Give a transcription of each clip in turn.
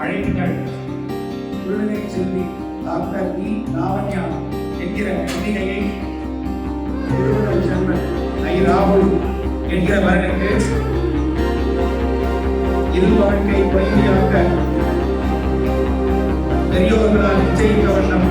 அழையுங்கள். விடுதலை செல்வி doctor V Lavanya என்கிற கன்னிகையை திருமணம் செல்வன் ஐ ராகுல் என்கிற மகனுக்கு இரு வாழ்க்கை பயிற்சியாக்க பெரியோர்களால் நிச்சயிக்க வண்ணம்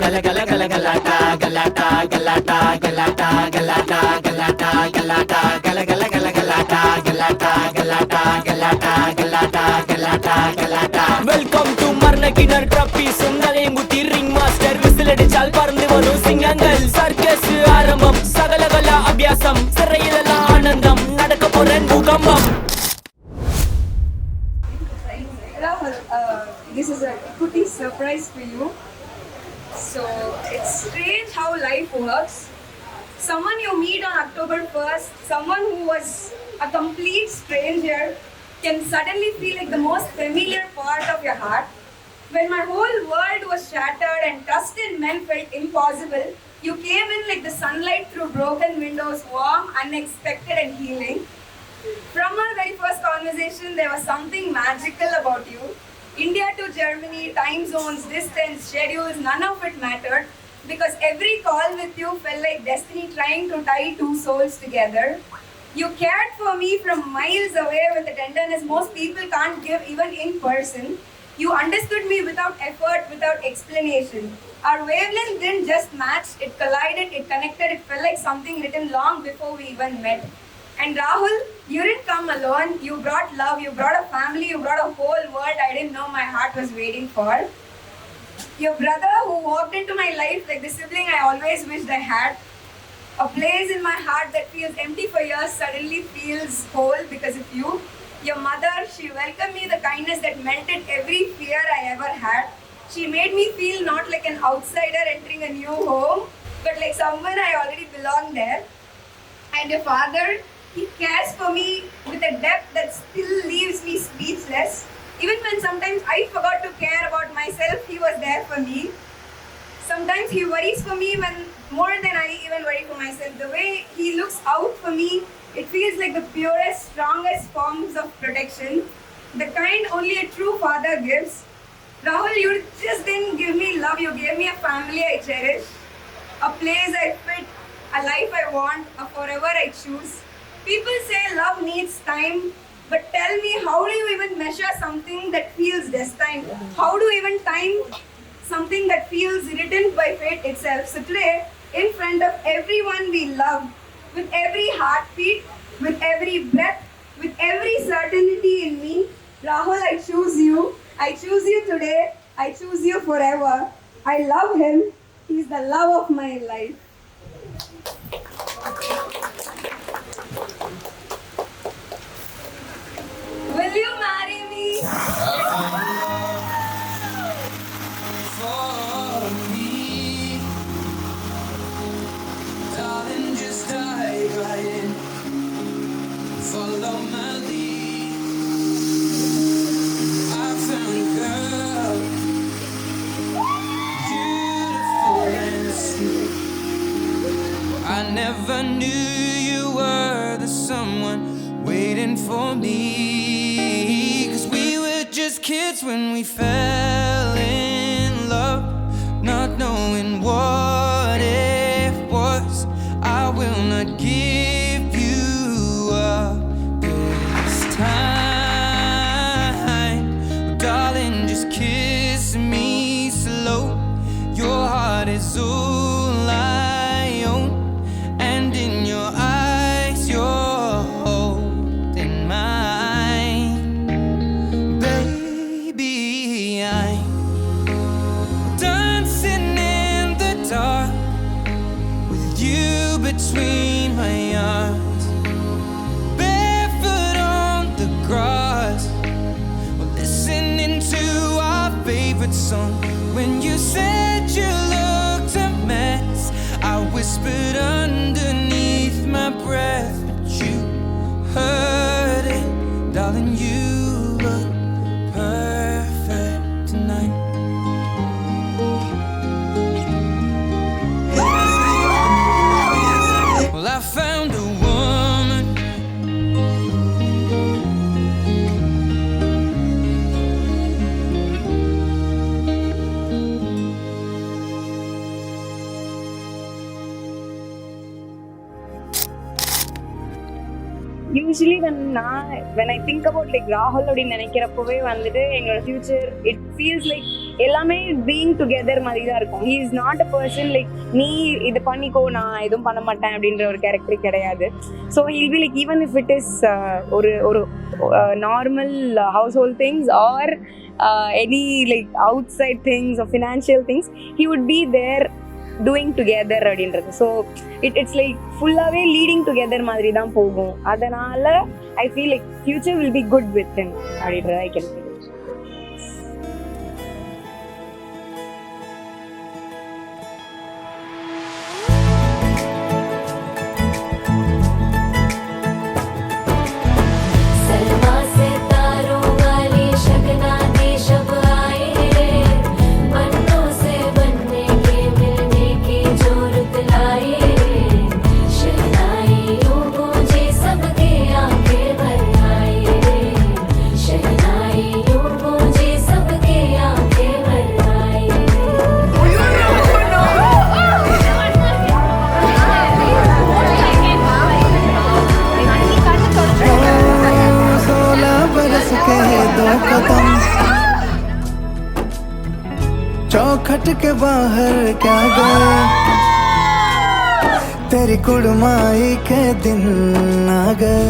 Gala gala gala galata galata galata galata galata galata galata gala gala gala galata galata galata galata galata galata galata Welcome to Marnakinar Trophy Sungalenguthi Ring Master whistle adichal parந்து varum singangal circus ஆரம்பம் சகலகல அபியாசம் சிறையில ஆனந்தம் நடக்க போற பூகம்பம் Rahul, this is a goodie surprise for you. So it's strange how life works. Someone you meet on October 1st, someone who was a complete stranger, can suddenly feel like the most familiar part of your heart. When my whole world was shattered and trust in men felt impossible, you came in like the sunlight through broken windows, warm, unexpected and healing. From our very first conversation, there was something magical about you. India to Germany, time zones, distance, schedules, none of it mattered because every call with you felt like destiny trying to tie two souls together. You cared for me from miles away with a tenderness most people can't give even in person. You understood me without effort, without explanation. Our wavelength didn't just match, it collided, it connected, it felt like something written long before we even met. And Rahul, you didn't come alone. You brought love, you brought a family, you brought a whole world I didn't know my heart was waiting for. Your brother who walked into my life like the sibling I always wished I had. A place in my heart that feels empty for years suddenly feels whole because of you. Your mother, she welcomed me with a kindness that melted every fear I ever had. She made me feel not like an outsider entering a new home, but like someone I already belonged there. And your father, he cares for me with a depth that still leaves me speechless. Even when sometimes I forgot to care about myself, he was there for me. Sometimes he worries for me when more than I even worry for myself. The way he looks out for me, it feels like the purest, strongest forms of protection. The kind only a true father gives. Rahul, you just didn't give me love, you gave me a family I cherish. A place I fit, a life I want, a forever I choose. People say love needs time, but tell me, how do you even measure something that feels destined? How do you even time something that feels written by fate itself? So today, in front of everyone we love, with every heartbeat, with every breath, with every certainty in me, Rahul, I choose you. I choose you today. I choose you forever. I love him. He's the love of my life. Will you marry me? For me, darling, just dive right in. Follow my lead. I found a girl, beautiful and sweet. I never knew you were the someone waiting for me. Just kids when we fell in love, not knowing what it was. I will not give you up this time, darling, just kiss me slow. Your heart is all I own, and in your eyes you're holding mine. Baby, I'm dancing in the dark with you between between my arms, barefoot on the grass, listening to our favorite song. When you said you looked a mess, I whispered underneath my breath, but you heard it, darling. You look perfect tonight. Well, I found a woman, Usually when I think about like Rahul அப்படின்னு நினைக்கிறப்பவே வந்துட்டு எங்களோட future it feels like எல்லாமே being together மாதிரி தான் இருக்கும். He is not a person like நீ இது பண்ணிக்கோ நான் எதுவும் பண்ண மாட்டேன் அப்படின்ற ஒரு கேரக்டர் கிடையாது. So he'll be like even if it is ஒரு normal household things are any like outside things are financial things he would be there doing together அப்படின்றது. ஸோ இட்ஸ் லைக் ஃபுல்லாகவே leading together மாதிரி தான் போகும். அதனால I feel like future will be good with him அப்படின்றது I can feel. चौखट के बाहर क्या गए, तेरी कुड़माई के दिन आ गए.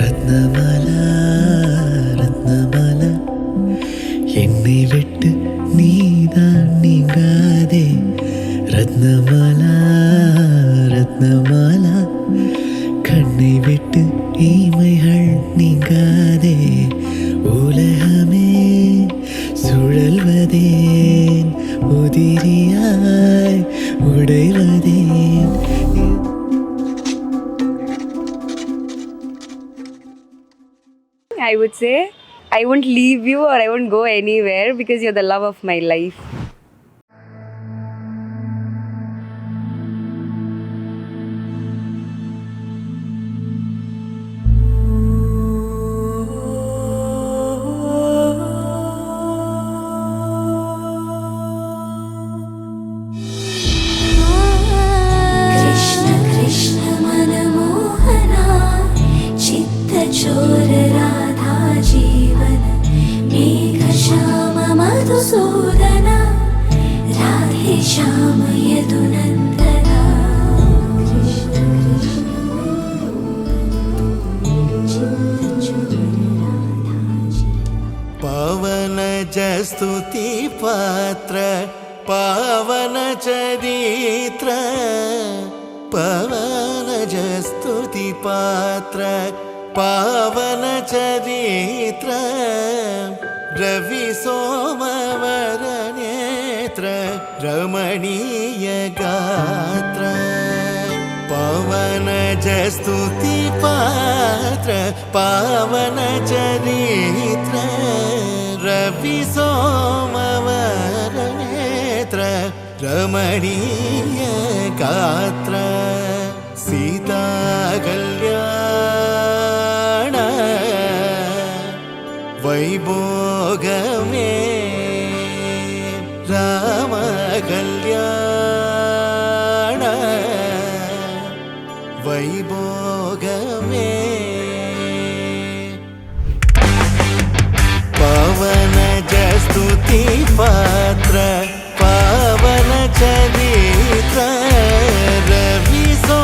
ரத்னமாலா ரத்னமாலா என்னை விட்டு நீதான் நீங்காதே. ரத்னமாலா ரத்னமாலா கண்ணை விட்டு ஈமைகள் நீங்காதே. உலகமே சுழல்வதேன் உதிரியாய் உடைவதேன். I would say I won't leave you or I won't go anywhere because you're the love of my life. Krishna Krishna मनमोहना चित्तचोर Radha जीवन मेघ श्याम मधुसूदना राधे श्याम यदुनन्दना. पवन जस स्तुति पात्र पावन चरित्र पवनज स्तुति पात्र पावन चरित्र रवि सोमवर नेत्र रमणीय गात्र पवनज स्तुति पात्र पावन चरित्र रवि सोमवर नेत्र रमणीय गात्र सीता कल्याण वैभोगमे राम कल्याण वैभोगमे पवनज स्तुति पात्र पावन चरित्र रवि सो